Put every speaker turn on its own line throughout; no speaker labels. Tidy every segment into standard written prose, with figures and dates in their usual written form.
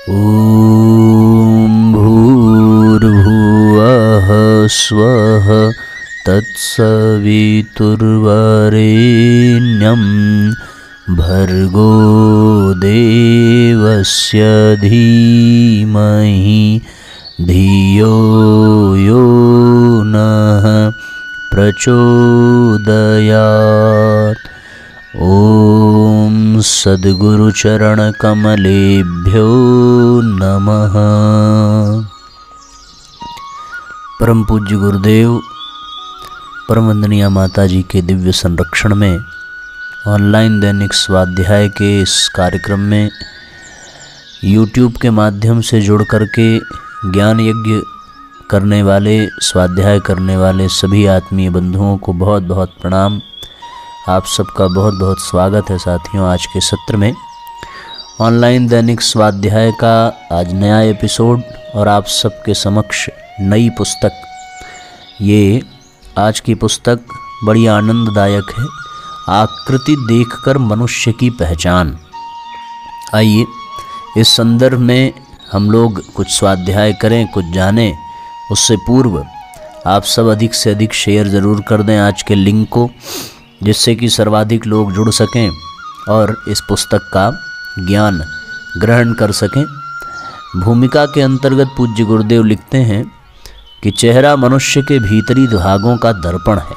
ॐ भूर्भुवः स्वः तत्सवितुर्वरेण्यं भर्गो देवस्य धीमहि धियो यो नः प्रचोदयात्। ओम सद्गुरुचरणकमलेभ्यो नमः। परम पूज्य गुरुदेव परम वंदनीय माता जी के दिव्य संरक्षण में ऑनलाइन दैनिक स्वाध्याय के इस कार्यक्रम में YouTube के माध्यम से जुड़ करके ज्ञान यज्ञ करने वाले, स्वाध्याय करने वाले सभी आत्मीय बंधुओं को बहुत बहुत प्रणाम। आप सबका बहुत बहुत स्वागत है साथियों। आज के सत्र में ऑनलाइन दैनिक स्वाध्याय का आज नया एपिसोड और आप सबके समक्ष नई पुस्तक। ये आज की पुस्तक बड़ी आनंददायक है, आकृति देखकर मनुष्य की पहचान। आइए इस संदर्भ में हम लोग कुछ स्वाध्याय करें, कुछ जानें। उससे पूर्व आप सब अधिक से अधिक शेयर ज़रूर कर दें आज के लिंक को, जिससे कि सर्वाधिक लोग जुड़ सकें और इस पुस्तक का ज्ञान ग्रहण कर सकें। भूमिका के अंतर्गत पूज्य गुरुदेव लिखते हैं कि चेहरा मनुष्य के भीतरी भागों का दर्पण है।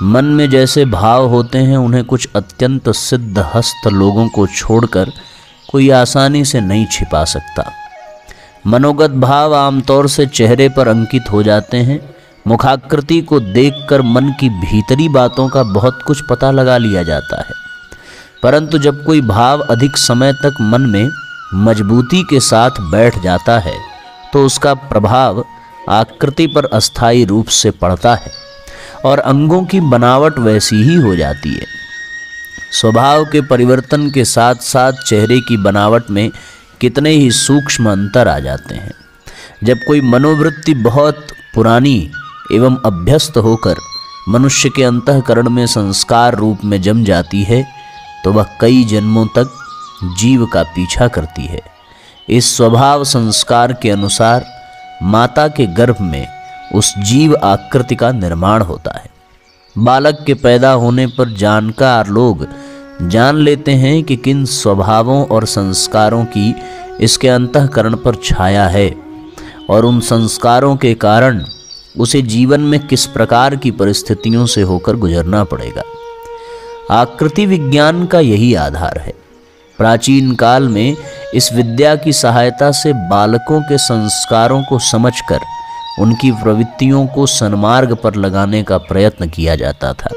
मन में जैसे भाव होते हैं उन्हें कुछ अत्यंत सिद्ध हस्त लोगों को छोड़कर कोई आसानी से नहीं छिपा सकता। मनोगत भाव आमतौर से चेहरे पर अंकित हो जाते हैं। मुखाकृति को देखकर मन की भीतरी बातों का बहुत कुछ पता लगा लिया जाता है, परंतु जब कोई भाव अधिक समय तक मन में मजबूती के साथ बैठ जाता है तो उसका प्रभाव आकृति पर अस्थायी रूप से पड़ता है और अंगों की बनावट वैसी ही हो जाती है। स्वभाव के परिवर्तन के साथ साथ चेहरे की बनावट में कितने ही सूक्ष्म अंतर आ जाते हैं। जब कोई मनोवृत्ति बहुत पुरानी एवं अभ्यस्त होकर मनुष्य के अंतःकरण में संस्कार रूप में जम जाती है तो वह कई जन्मों तक जीव का पीछा करती है। इस स्वभाव संस्कार के अनुसार माता के गर्भ में उस जीव आकृति का निर्माण होता है। बालक के पैदा होने पर जानकार लोग जान लेते हैं कि किन स्वभावों और संस्कारों की इसके अंतःकरण पर छाया है और उन संस्कारों के कारण उसे जीवन में किस प्रकार की परिस्थितियों से होकर गुजरना पड़ेगा। आकृति विज्ञान का यही आधार है। प्राचीन काल में इस विद्या की सहायता से बालकों के संस्कारों को समझकर उनकी प्रवृत्तियों को सन्मार्ग पर लगाने का प्रयत्न किया जाता था।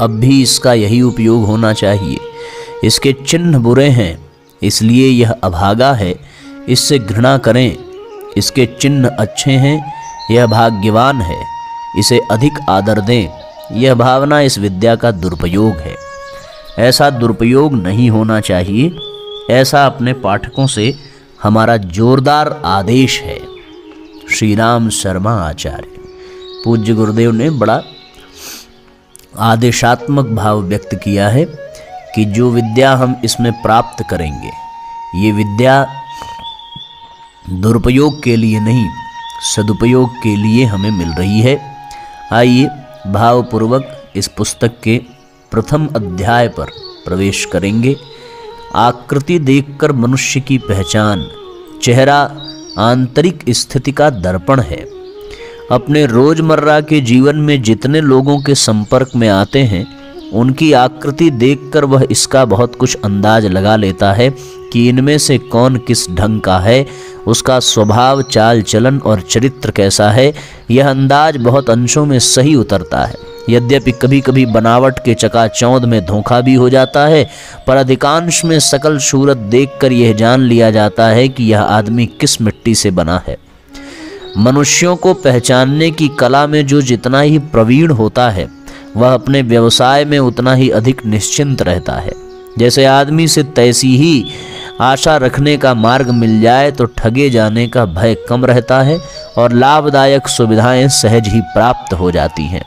अब भी इसका यही उपयोग होना चाहिए। इसके चिन्ह बुरे हैं इसलिए यह अभागा है, इससे घृणा करें। इसके चिन्ह अच्छे हैं, यह भाग्यवान है, इसे अधिक आदर दें। यह भावना इस विद्या का दुरुपयोग है। ऐसा दुरुपयोग नहीं होना चाहिए, ऐसा अपने पाठकों से हमारा जोरदार आदेश है। श्री राम शर्मा आचार्य। पूज्य गुरुदेव ने बड़ा आदेशात्मक भाव व्यक्त किया है कि जो विद्या हम इसमें प्राप्त करेंगे ये विद्या दुरुपयोग के लिए नहीं, सदुपयोग के लिए हमें मिल रही है। आइए भावपूर्वक इस पुस्तक के प्रथम अध्याय पर प्रवेश करेंगे। आकृति देखकर मनुष्य की पहचान। चेहरा आंतरिक स्थिति का दर्पण है। अपने रोजमर्रा के जीवन में जितने लोगों के संपर्क में आते हैं उनकी आकृति देखकर वह इसका बहुत कुछ अंदाज लगा लेता है कि इनमें से कौन किस ढंग का है, उसका स्वभाव, चाल चलन और चरित्र कैसा है। यह अंदाज बहुत अंशों में सही उतरता है। यद्यपि कभी कभी बनावट के चकाचौंध में धोखा भी हो जाता है, पर अधिकांश में सकल सूरत देखकर यह जान लिया जाता है कि यह आदमी किस मिट्टी से बना है। मनुष्यों को पहचानने की कला में जो जितना ही प्रवीण होता है वह अपने व्यवसाय में उतना ही अधिक निश्चिंत रहता है। जैसे आदमी से तैसी ही आशा रखने का मार्ग मिल जाए तो ठगे जाने का भय कम रहता है और लाभदायक सुविधाएं सहज ही प्राप्त हो जाती हैं।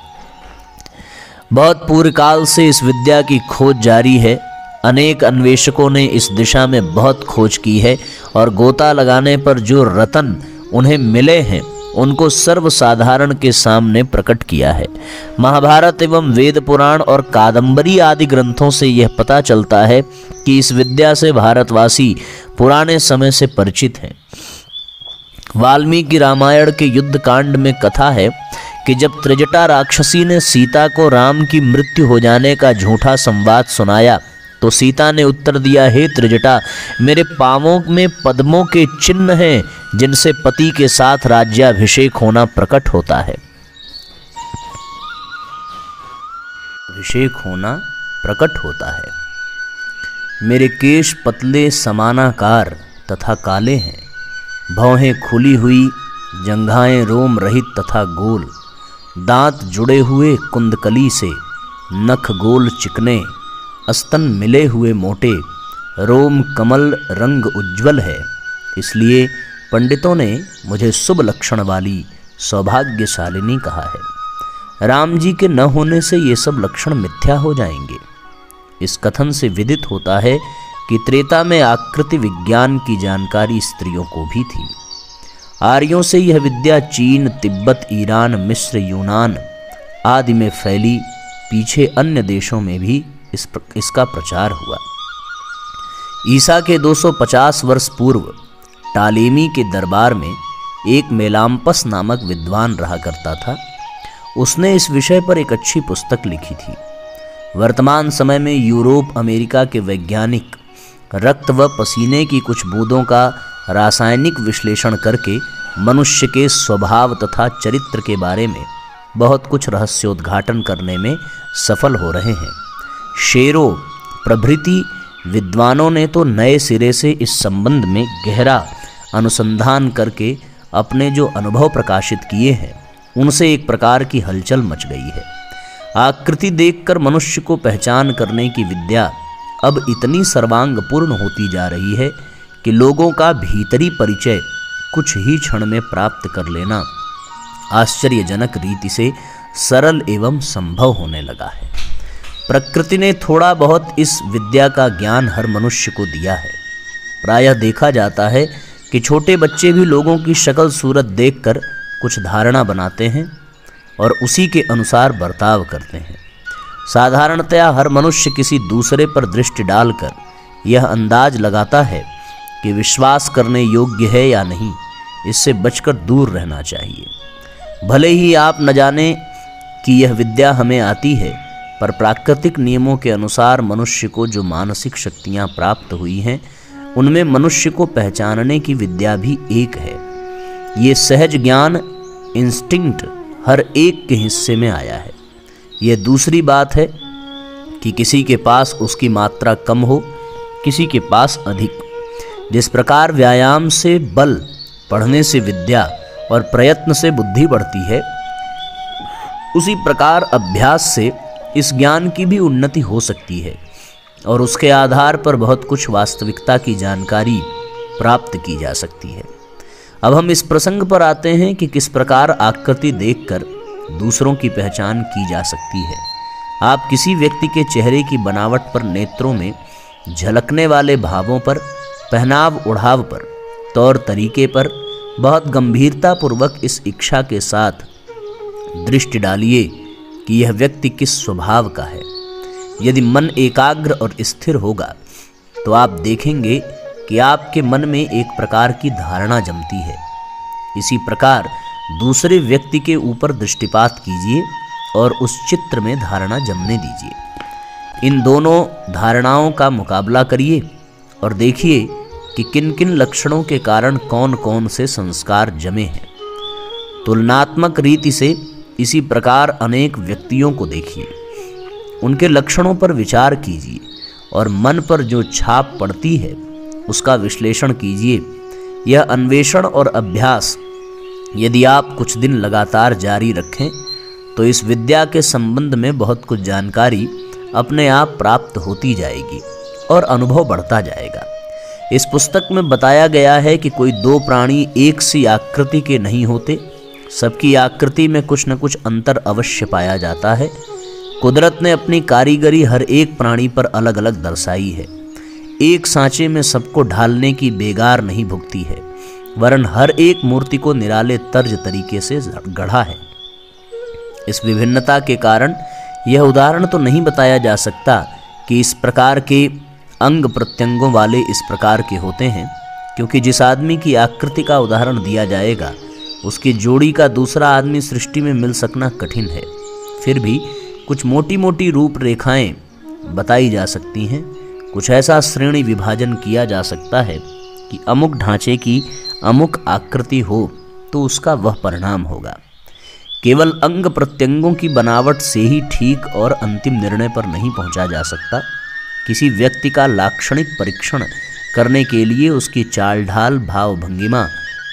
बहुत पूर्व काल से इस विद्या की खोज जारी है। अनेक अन्वेषकों ने इस दिशा में बहुत खोज की है और गोता लगाने पर जो रत्न उन्हें मिले हैं उनको सर्वसाधारण के सामने प्रकट किया है। महाभारत एवं वेद पुराण और कादंबरी आदि ग्रंथों से यह पता चलता है कि इस विद्या से भारतवासी पुराने समय से परिचित हैं। वाल्मीकि रामायण के युद्ध कांड में कथा है कि जब त्रिजटा राक्षसी ने सीता को राम की मृत्यु हो जाने का झूठा संवाद सुनाया तो सीता ने उत्तर दिया, हे त्रिजटा, मेरे पांवों में पद्मों के चिन्ह हैं जिनसे पति के साथ राज्याभिषेक होना प्रकट होता है। अभिषेक होना प्रकट होता है। मेरे केश पतले समानाकार तथा काले हैं, भौहें खुली हुई, जंघाएं रोम रहित तथा गोल, दांत जुड़े हुए कुंदकली से, नख गोल चिकने, स्तन मिले हुए मोटे, रोम कमल रंग उज्ज्वल है। इसलिए पंडितों ने मुझे शुभ लक्षण वाली सौभाग्यशालिनी कहा है। राम जी के न होने से ये सब लक्षण मिथ्या हो जाएंगे। इस कथन से विदित होता है कि त्रेता में आकृति विज्ञान की जानकारी स्त्रियों को भी थी। आर्यों से यह विद्या चीन, तिब्बत, ईरान, मिस्र, यूनान आदि में फैली। पीछे अन्य देशों में भी इसका प्रचार हुआ। ईसा के 250 वर्ष पूर्व टालेमी के दरबार में एक मेलाम्पस नामक विद्वान रहा करता था। उसने इस विषय पर एक अच्छी पुस्तक लिखी थी। वर्तमान समय में यूरोप, अमेरिका के वैज्ञानिक रक्त व पसीने की कुछ बूंदों का रासायनिक विश्लेषण करके मनुष्य के स्वभाव तथा चरित्र के बारे में बहुत कुछ रहस्योद्घाटन करने में सफल हो रहे हैं। शेरो प्रभृति विद्वानों ने तो नए सिरे से इस संबंध में गहरा अनुसंधान करके अपने जो अनुभव प्रकाशित किए हैं उनसे एक प्रकार की हलचल मच गई है। आकृति देखकर मनुष्य को पहचान करने की विद्या अब इतनी सर्वांगपूर्ण होती जा रही है कि लोगों का भीतरी परिचय कुछ ही क्षण में प्राप्त कर लेना आश्चर्यजनक रीति से सरल एवं संभव होने लगा है। प्रकृति ने थोड़ा बहुत इस विद्या का ज्ञान हर मनुष्य को दिया है। प्रायः देखा जाता है कि छोटे बच्चे भी लोगों की शक्ल सूरत देखकर कुछ धारणा बनाते हैं और उसी के अनुसार बर्ताव करते हैं। साधारणतया हर मनुष्य किसी दूसरे पर दृष्टि डालकर यह अंदाज लगाता है कि विश्वास करने योग्य है या नहीं। इससे बचकर दूर रहना चाहिए। भले ही आप न जाने कि यह विद्या हमें आती है, पर प्राकृतिक नियमों के अनुसार मनुष्य को जो मानसिक शक्तियाँ प्राप्त हुई हैं उनमें मनुष्य को पहचानने की विद्या भी एक है। ये सहज ज्ञान, इंस्टिंक्ट हर एक के हिस्से में आया है। यह दूसरी बात है कि किसी के पास उसकी मात्रा कम हो, किसी के पास अधिक। जिस प्रकार व्यायाम से बल, पढ़ने से विद्या और प्रयत्न से बुद्धि बढ़ती है, उसी प्रकार अभ्यास से इस ज्ञान की भी उन्नति हो सकती है और उसके आधार पर बहुत कुछ वास्तविकता की जानकारी प्राप्त की जा सकती है। अब हम इस प्रसंग पर आते हैं कि किस प्रकार आकृति देखकर दूसरों की पहचान की जा सकती है। आप किसी व्यक्ति के चेहरे की बनावट पर, नेत्रों में झलकने वाले भावों पर, पहनाव ओढ़ाव पर, तौर तरीके पर बहुत गंभीरता पूर्वक इस इच्छा के साथ दृष्टि डालिए कि यह व्यक्ति किस स्वभाव का है। यदि मन एकाग्र और स्थिर होगा तो आप देखेंगे कि आपके मन में एक प्रकार की धारणा जमती है। इसी प्रकार दूसरे व्यक्ति के ऊपर दृष्टिपात कीजिए और उस चित्र में धारणा जमने दीजिए। इन दोनों धारणाओं का मुकाबला करिए और देखिए कि किन किन लक्षणों के कारण कौन कौन से संस्कार जमे हैं। तुलनात्मक रीति से इसी प्रकार अनेक व्यक्तियों को देखिए, उनके लक्षणों पर विचार कीजिए और मन पर जो छाप पड़ती है उसका विश्लेषण कीजिए। यह अन्वेषण और अभ्यास यदि आप कुछ दिन लगातार जारी रखें तो इस विद्या के संबंध में बहुत कुछ जानकारी अपने आप प्राप्त होती जाएगी और अनुभव बढ़ता जाएगा। इस पुस्तक में बताया गया है कि कोई दो प्राणी एक सी आकृति के नहीं होते। सबकी आकृति में कुछ न कुछ अंतर अवश्य पाया जाता है। कुदरत ने अपनी कारीगरी हर एक प्राणी पर अलग अलग दर्शाई है। एक सांचे में सबको ढालने की बेगार नहीं भुगती है, वरन हर एक मूर्ति को निराले तर्ज तरीके से गढ़ा है। इस विभिन्नता के कारण यह उदाहरण तो नहीं बताया जा सकता कि इस प्रकार के अंग प्रत्यंगों वाले इस प्रकार के होते हैं, क्योंकि जिस आदमी की आकृति का उदाहरण दिया जाएगा उसकी जोड़ी का दूसरा आदमी सृष्टि में मिल सकना कठिन है। फिर भी कुछ मोटी मोटी रूपरेखाएं बताई जा सकती हैं। कुछ ऐसा श्रेणी विभाजन किया जा सकता है कि अमुक ढांचे की अमुक आकृति हो तो उसका वह परिणाम होगा। केवल अंग प्रत्यंगों की बनावट से ही ठीक और अंतिम निर्णय पर नहीं पहुंचा जा सकता। किसी व्यक्ति का लाक्षणिक परीक्षण करने के लिए उसकी चाल ढाल, भाव भंगिमा,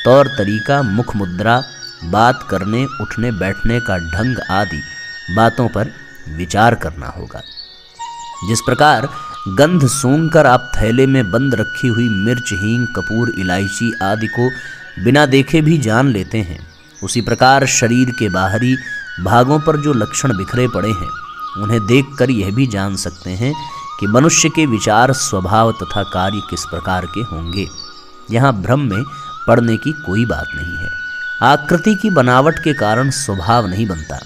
तौर तरीका, मुख मुद्रा, बात करने उठने बैठने का ढंग आदि बातों पर विचार करना होगा। जिस प्रकार गंध सूंघकर आप थैले में बंद रखी हुई मिर्च, हींग, कपूर, इलायची आदि को बिना देखे भी जान लेते हैं, उसी प्रकार शरीर के बाहरी भागों पर जो लक्षण बिखरे पड़े हैं उन्हें देखकर यह भी जान सकते हैं कि मनुष्य के विचार, स्वभाव तथा कार्य किस प्रकार के होंगे। यहाँ भ्रम में पड़ने की कोई बात नहीं है। आकृति की बनावट के कारण स्वभाव नहीं बनता,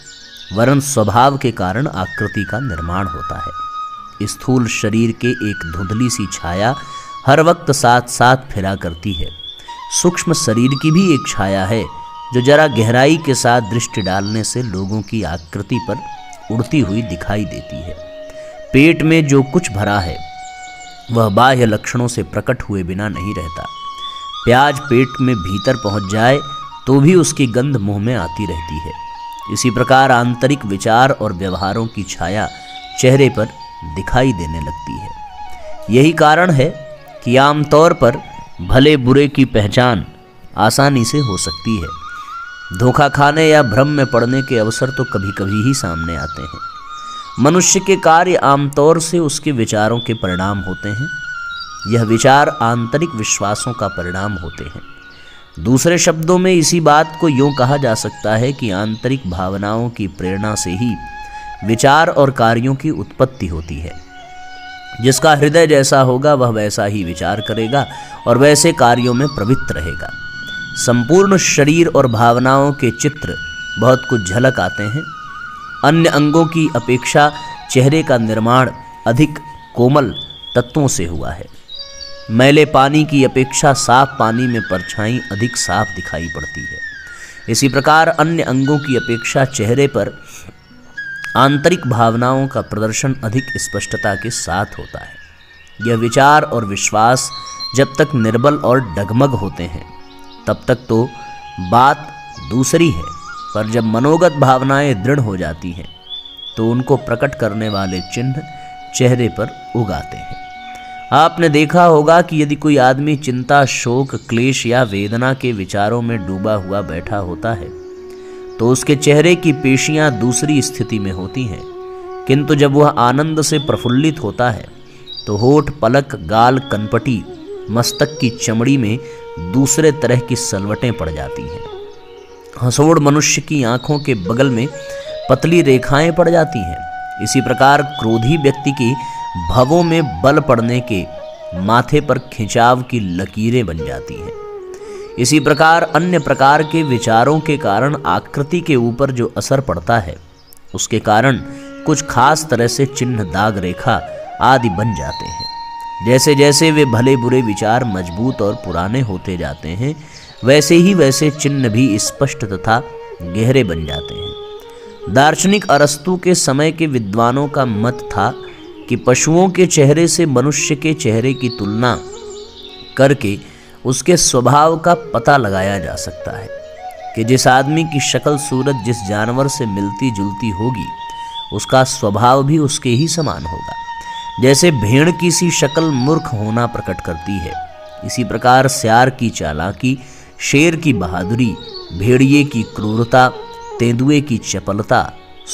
वरन स्वभाव के कारण आकृति का निर्माण होता है। स्थूल शरीर के एक धुंधली सी छाया हर वक्त साथ साथ फिरा करती है। सूक्ष्म शरीर की भी एक छाया है जो जरा गहराई के साथ दृष्टि डालने से लोगों की आकृति पर उड़ती हुई दिखाई देती है। पेट में जो कुछ भरा है वह बाह्य लक्षणों से प्रकट हुए बिना नहीं रहता। प्याज पेट में भीतर पहुंच जाए तो भी उसकी गंध मुंह में आती रहती है। इसी प्रकार आंतरिक विचार और व्यवहारों की छाया चेहरे पर दिखाई देने लगती है। यही कारण है कि आमतौर पर भले बुरे की पहचान आसानी से हो सकती है। धोखा खाने या भ्रम में पड़ने के अवसर तो कभी कभी ही सामने आते हैं। मनुष्य के कार्य आमतौर से उसके विचारों के परिणाम होते हैं। यह विचार आंतरिक विश्वासों का परिणाम होते हैं। दूसरे शब्दों में इसी बात को यूं कहा जा सकता है कि आंतरिक भावनाओं की प्रेरणा से ही विचार और कार्यों की उत्पत्ति होती है। जिसका हृदय जैसा होगा वह वैसा ही विचार करेगा और वैसे कार्यों में प्रवृत्त रहेगा। संपूर्ण शरीर और भावनाओं के चित्र बहुत कुछ झलक आते हैं। अन्य अंगों की अपेक्षा चेहरे का निर्माण अधिक कोमल तत्वों से हुआ है। मैले पानी की अपेक्षा साफ पानी में परछाई अधिक साफ दिखाई पड़ती है। इसी प्रकार अन्य अंगों की अपेक्षा चेहरे पर आंतरिक भावनाओं का प्रदर्शन अधिक स्पष्टता के साथ होता है। यह विचार और विश्वास जब तक निर्बल और डगमग होते हैं तब तक तो बात दूसरी है, पर जब मनोगत भावनाएं दृढ़ हो जाती हैं तो उनको प्रकट करने वाले चिन्ह चेहरे पर उगाते हैं। आपने देखा होगा कि यदि कोई आदमी चिंता, शोक, क्लेश या वेदना के विचारों में डूबा हुआ बैठा होता है तो उसके चेहरे की पेशियां दूसरी स्थिति में होती हैं, किंतु जब वह आनंद से प्रफुल्लित होता है तो होठ, पलक, गाल, कनपटी, मस्तक की चमड़ी में दूसरे तरह की सलवटें पड़ जाती हैं। हंसोड़ मनुष्य की आंखों के बगल में पतली रेखाएं पड़ जाती हैं। इसी प्रकार क्रोधी व्यक्ति की भवों में बल पड़ने के माथे पर खिंचाव की लकीरें बन जाती हैं। इसी प्रकार अन्य प्रकार के विचारों के कारण आकृति के ऊपर जो असर पड़ता है उसके कारण कुछ खास तरह से चिन्ह, दाग, रेखा आदि बन जाते हैं। जैसे जैसे वे भले बुरे विचार मजबूत और पुराने होते जाते हैं वैसे ही वैसे चिन्ह भी स्पष्ट तथा गहरे बन जाते हैं। दार्शनिक अरस्तु के समय के विद्वानों का मत था कि पशुओं के चेहरे से मनुष्य के चेहरे की तुलना करके उसके स्वभाव का पता लगाया जा सकता है कि जिस आदमी की शक्ल सूरत जिस जानवर से मिलती जुलती होगी उसका स्वभाव भी उसके ही समान होगा। जैसे भेड़ की सी शक्ल मूर्ख होना प्रकट करती है, इसी प्रकार स्यार की चालाकी, शेर की बहादुरी, भेड़िए की क्रूरता, तेंदुए की चपलता,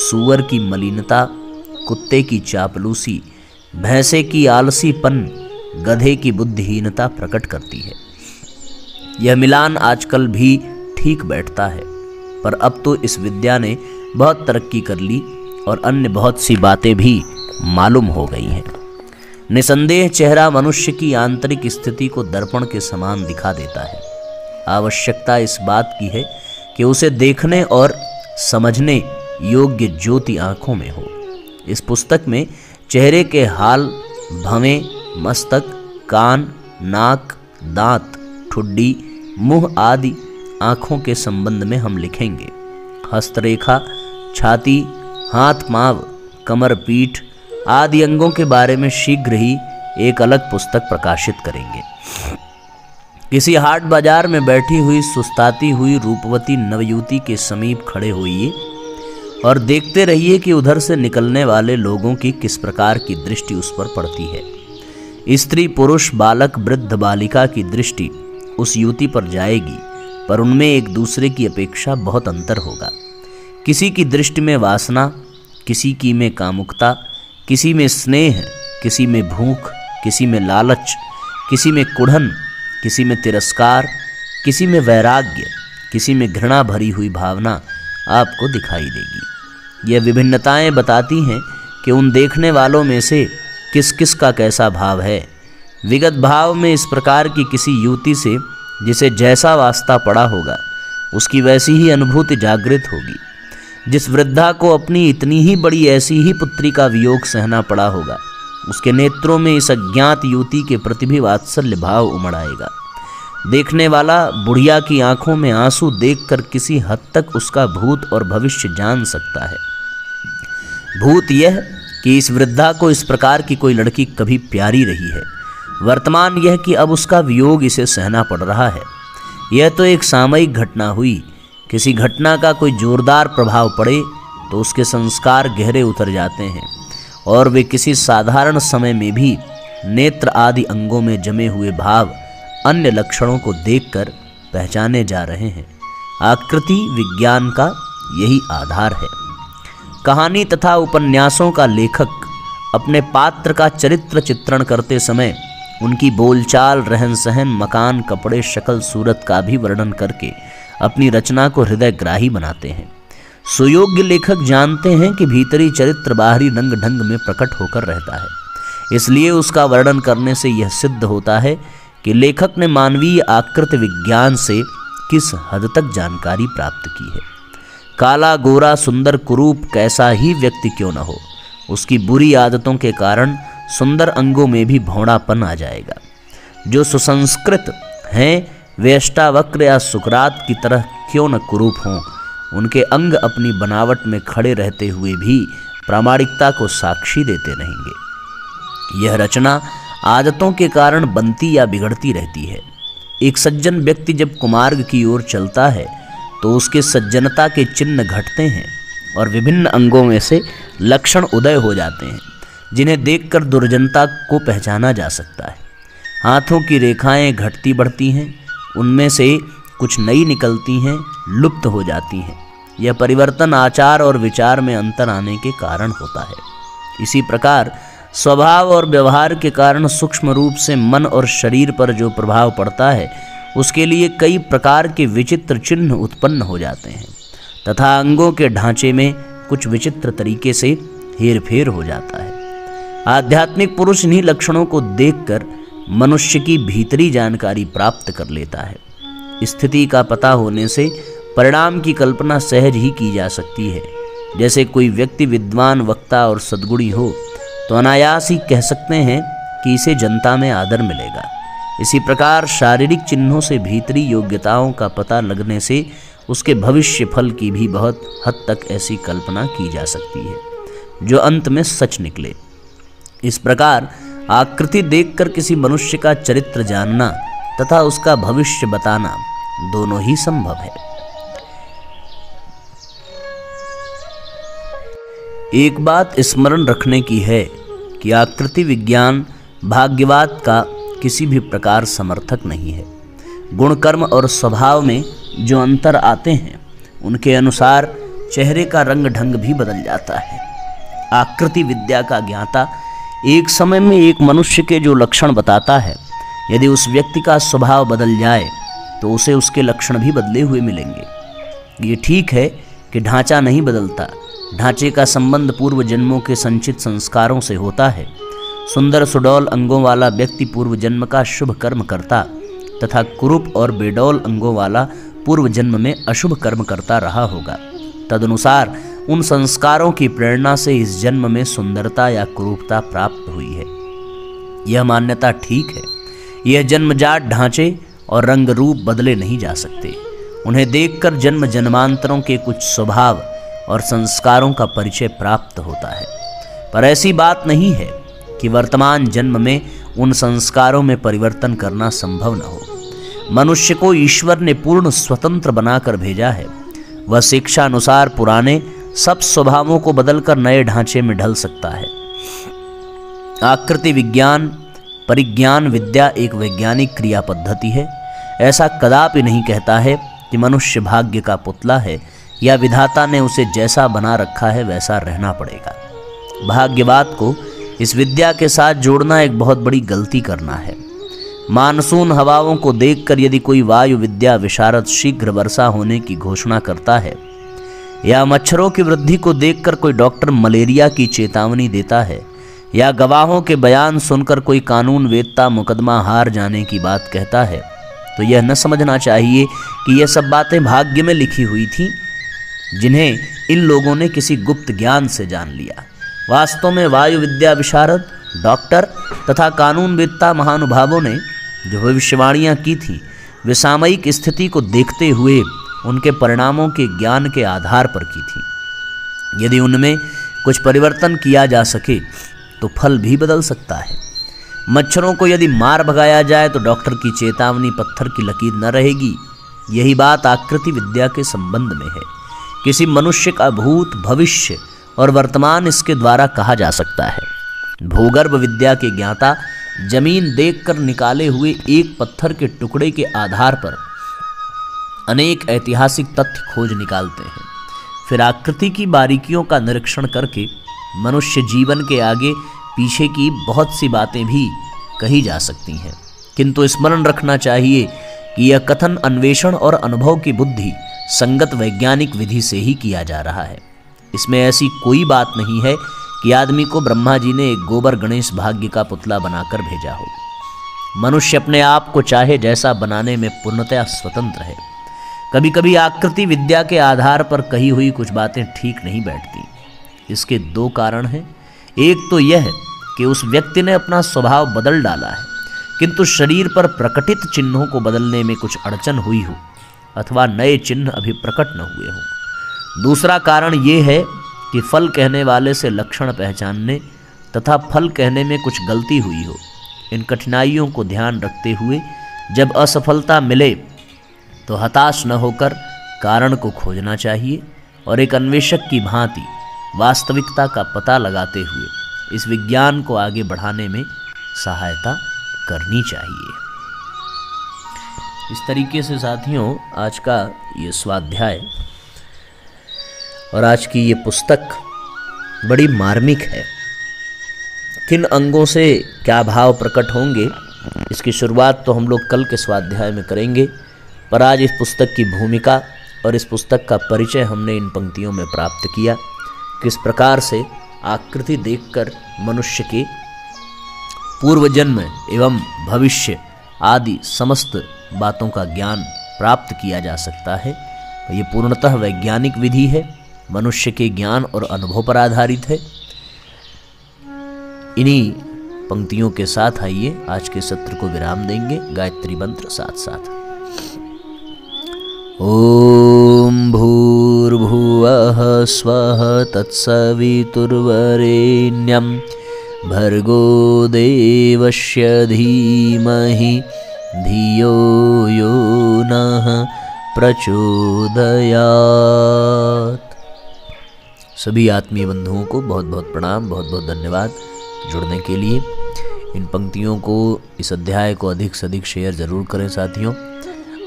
सूअर की मलिनता, कुत्ते की चापलूसी, भैंसे की आलसीपन, गधे की बुद्धिहीनता प्रकट करती है। यह मिलान आजकल भी ठीक बैठता है, पर अब तो इस विद्या ने बहुत तरक्की कर ली और अन्य बहुत सी बातें भी मालूम हो गई हैं। निसंदेह चेहरा मनुष्य की आंतरिक स्थिति को दर्पण के समान दिखा देता है। आवश्यकता इस बात की है कि उसे देखने और समझने योग्य ज्योति आंखों में हो। इस पुस्तक में चेहरे के हाल, भवें, मस्तक, कान, नाक, दांत, ठुड्डी, मुंह आदि आंखों के संबंध में हम लिखेंगे। हस्तरेखा, छाती, हाथ, माव, कमर, पीठ आदि अंगों के बारे में शीघ्र ही एक अलग पुस्तक प्रकाशित करेंगे। किसी हाट बाजार में बैठी हुई सुस्ताती हुई रूपवती नवयुवती के समीप खड़े होइए और देखते रहिए कि उधर से निकलने वाले लोगों की किस प्रकार की दृष्टि उस पर पड़ती है। स्त्री, पुरुष, बालक, वृद्ध, बालिका की दृष्टि उस युवती पर जाएगी, पर उनमें एक दूसरे की अपेक्षा बहुत अंतर होगा। किसी की दृष्टि में वासना, किसी की में कामुकता, किसी में स्नेह, किसी में भूख, किसी में लालच, किसी में कुढ़न, किसी में तिरस्कार, किसी में वैराग्य, किसी में घृणा भरी हुई भावना आपको दिखाई देगी। यह विभिन्नताएं बताती हैं कि उन देखने वालों में से किस किस का कैसा भाव है। विगत भाव में इस प्रकार की किसी युवती से जिसे जैसा वास्ता पड़ा होगा उसकी वैसी ही अनुभूति जागृत होगी। जिस वृद्धा को अपनी इतनी ही बड़ी ऐसी ही पुत्री का वियोग सहना पड़ा होगा, उसके नेत्रों में इस अज्ञात युवती के प्रति भी वात्सल्य भाव उमड़ आएगा। देखने वाला बुढ़िया की आंखों में आंसू देखकर किसी हद तक उसका भूत और भविष्य जान सकता है। भूत यह कि इस वृद्धा को इस प्रकार की कोई लड़की कभी प्यारी रही है, वर्तमान यह कि अब उसका वियोग इसे सहना पड़ रहा है। यह तो एक सामयिक घटना हुई। किसी घटना का कोई जोरदार प्रभाव पड़े तो उसके संस्कार गहरे उतर जाते हैं और वे किसी साधारण समय में भी नेत्र आदि अंगों में जमे हुए भाव अन्य लक्षणों को देखकर पहचाने जा रहे हैं। आकृति विज्ञान का यही आधार है। कहानी तथा उपन्यासों का लेखक अपने पात्र का चरित्र चित्रण करते समय उनकी बोलचाल, रहन सहन, मकान, कपड़े, शक्ल सूरत का भी वर्णन करके अपनी रचना को हृदयग्राही बनाते हैं। सुयोग्य लेखक जानते हैं कि भीतरी चरित्र बाहरी रंग ढंग में प्रकट होकर रहता है। इसलिए उसका वर्णन करने से यह सिद्ध होता है कि लेखक ने मानवीय आकृति विज्ञान से किस हद तक जानकारी प्राप्त की है। काला, गोरा, सुंदर, कुरूप कैसा ही व्यक्ति क्यों न हो, उसकी बुरी आदतों के कारण सुंदर अंगों में भी भौंडापन आ जाएगा। जो सुसंस्कृत हैं वे अष्टावक्र या सुकरात की तरह क्यों न कुरूप हों, उनके अंग अपनी बनावट में खड़े रहते हुए भी प्रामाणिकता को साक्षी देते रहेंगे। यह रचना आदतों के कारण बनती या बिगड़ती रहती है। एक सज्जन व्यक्ति जब कुमार्ग की ओर चलता है तो उसके सज्जनता के चिन्ह घटते हैं और विभिन्न अंगों में से लक्षण उदय हो जाते हैं जिन्हें देखकर दुर्जनता को पहचाना जा सकता है। हाथों की रेखाएं घटती बढ़ती हैं, उनमें से कुछ नई निकलती हैं, लुप्त हो जाती हैं। यह परिवर्तन आचार और विचार में अंतर आने के कारण होता है। इसी प्रकार स्वभाव और व्यवहार के कारण सूक्ष्म रूप से मन और शरीर पर जो प्रभाव पड़ता है उसके लिए कई प्रकार के विचित्र चिन्ह उत्पन्न हो जाते हैं तथा अंगों के ढांचे में कुछ विचित्र तरीके से हेरफेर हो जाता है। आध्यात्मिक पुरुष इन्हीं लक्षणों को देखकर मनुष्य की भीतरी जानकारी प्राप्त कर लेता है। स्थिति का पता होने से परिणाम की कल्पना सहज ही की जा सकती है। जैसे कोई व्यक्ति विद्वान, वक्ता और सद्गुणी हो तो अनायास ही कह सकते हैं कि इसे जनता में आदर मिलेगा। इसी प्रकार शारीरिक चिन्हों से भीतरी योग्यताओं का पता लगने से उसके भविष्य फल की भी बहुत हद तक ऐसी कल्पना की जा सकती है जो अंत में सच निकले। इस प्रकार आकृति देखकर किसी मनुष्य का चरित्र जानना तथा उसका भविष्य बताना दोनों ही संभव है। एक बात स्मरण रखने की है कि आकृति विज्ञान भाग्यवाद का किसी भी प्रकार समर्थक नहीं है। गुण, कर्म और स्वभाव में जो अंतर आते हैं उनके अनुसार चेहरे का रंग ढंग भी बदल जाता है। आकृति विद्या का ज्ञाता एक समय में एक मनुष्य के जो लक्षण बताता है, यदि उस व्यक्ति का स्वभाव बदल जाए तो उसे उसके लक्षण भी बदले हुए मिलेंगे। ये ठीक है कि ढांचा नहीं बदलता, ढांचे का संबंध पूर्व जन्मों के संचित संस्कारों से होता है। सुंदर सुडौल अंगों वाला व्यक्ति पूर्व जन्म का शुभ कर्म करता तथा कुरूप और बेडौल अंगों वाला पूर्व जन्म में अशुभ कर्म करता रहा होगा। तदनुसार उन संस्कारों की प्रेरणा से इस जन्म में सुंदरता या कुरूपता प्राप्त हुई है। यह मान्यता ठीक है। यह जन्मजात ढांचे और रंग रूप बदले नहीं जा सकते। उन्हें देखकर जन्म जन्मांतरों के कुछ स्वभाव और संस्कारों का परिचय प्राप्त होता है, पर ऐसी बात नहीं है कि वर्तमान जन्म में उन संस्कारों में परिवर्तन करना संभव न हो। मनुष्य को ईश्वर ने पूर्ण स्वतंत्र बनाकर भेजा है। वह शिक्षा अनुसार पुराने सब स्वभावों को बदलकर नए ढांचे में ढल सकता है। आकृति विज्ञान परिज्ञान विद्या एक वैज्ञानिक क्रिया पद्धति है। ऐसा कदापि नहीं कहता है कि मनुष्य भाग्य का पुतला है या विधाता ने उसे जैसा बना रखा है वैसा रहना पड़ेगा। भाग्यवाद को इस विद्या के साथ जोड़ना एक बहुत बड़ी गलती करना है। मानसून हवाओं को देखकर यदि कोई वायु विद्या विशारद शीघ्र वर्षा होने की घोषणा करता है, या मच्छरों की वृद्धि को देखकर कोई डॉक्टर मलेरिया की चेतावनी देता है, या गवाहों के बयान सुनकर कोई कानून वेत्ता मुकदमा हार जाने की बात कहता है, तो यह न समझना चाहिए कि यह सब बातें भाग्य में लिखी हुई थीं, जिन्हें इन लोगों ने किसी गुप्त ज्ञान से जान लिया। वास्तव में वायु विद्या विशारद डॉक्टर तथा कानून वेत्ता महानुभावों ने जो भविष्यवाणियाँ की थीं, वे सामयिक स्थिति को देखते हुए उनके परिणामों के ज्ञान के आधार पर की थी। यदि उनमें कुछ परिवर्तन किया जा सके तो फल भी बदल सकता है। मच्छरों को यदि मार भगाया जाए तो डॉक्टर की चेतावनी पत्थर की लकीर न रहेगी। यही बात आकृति विद्या के संबंध में है। किसी मनुष्य का भूत भविष्य और वर्तमान इसके द्वारा कहा जा सकता है। भूगर्भ विद्या के ज्ञाता जमीन देखकर निकाले हुए एक पत्थर के टुकड़े के आधार पर अनेक ऐतिहासिक तथ्य खोज निकालते हैं। फिर आकृति की बारीकियों का निरीक्षण करके मनुष्य जीवन के आगे पीछे की बहुत सी बातें भी कही जा सकती हैं, किंतु स्मरण रखना चाहिए कि यह कथन अन्वेषण और अनुभव की बुद्धि संगत वैज्ञानिक विधि से ही किया जा रहा है। इसमें ऐसी कोई बात नहीं है कि आदमी को ब्रह्मा जी ने एक गोबर गणेश भाग्य का पुतला बनाकर भेजा हो। मनुष्य अपने आप को चाहे जैसा बनाने में पूर्णतया स्वतंत्र है। कभी कभी आकृति विद्या के आधार पर कही हुई कुछ बातें ठीक नहीं बैठती। इसके दो कारण हैं। एक तो यह है कि उस व्यक्ति ने अपना स्वभाव बदल डाला है, किंतु शरीर पर प्रकटित चिन्हों को बदलने में कुछ अड़चन हुई हो अथवा नए चिन्ह अभी प्रकट न हुए हों। दूसरा कारण ये है कि फल कहने वाले से लक्षण पहचानने तथा फल कहने में कुछ गलती हुई हो। इन कठिनाइयों को ध्यान रखते हुए जब असफलता मिले तो हताश न होकर कारण को खोजना चाहिए और एक अन्वेषक की भांति वास्तविकता का पता लगाते हुए इस विज्ञान को आगे बढ़ाने में सहायता करनी चाहिए। इस तरीके से साथियों, आज का ये स्वाध्याय और आज की ये पुस्तक बड़ी मार्मिक है। किन अंगों से क्या भाव प्रकट होंगे, इसकी शुरुआत तो हम लोग कल के स्वाध्याय में करेंगे, पर आज इस पुस्तक की भूमिका और इस पुस्तक का परिचय हमने इन पंक्तियों में प्राप्त किया। किस प्रकार से आकृति देखकर मनुष्य के पूर्व जन्म एवं भविष्य आदि समस्त बातों का ज्ञान प्राप्त किया जा सकता है। ये पूर्णतः वैज्ञानिक विधि है, मनुष्य के ज्ञान और अनुभव पर आधारित है। इन्हीं पंक्तियों के साथ आइए आज के सत्र को विराम देंगे। गायत्री मंत्र साथ साथ। ओम भूर्भुवः स्वः तत्सवितुर्वरेण्यं भर्गो देवस्य धीमहि धियो यो नः प्रचोदयात्। सभी आत्मीय बंधुओं को बहुत बहुत प्रणाम, बहुत बहुत धन्यवाद जुड़ने के लिए। इन पंक्तियों को, इस अध्याय को अधिक से अधिक शेयर ज़रूर करें साथियों,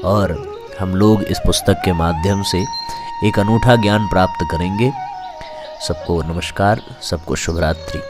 और हम लोग इस पुस्तक के माध्यम से एक अनूठा ज्ञान प्राप्त करेंगे। सबको नमस्कार, सबको शुभ रात्रि।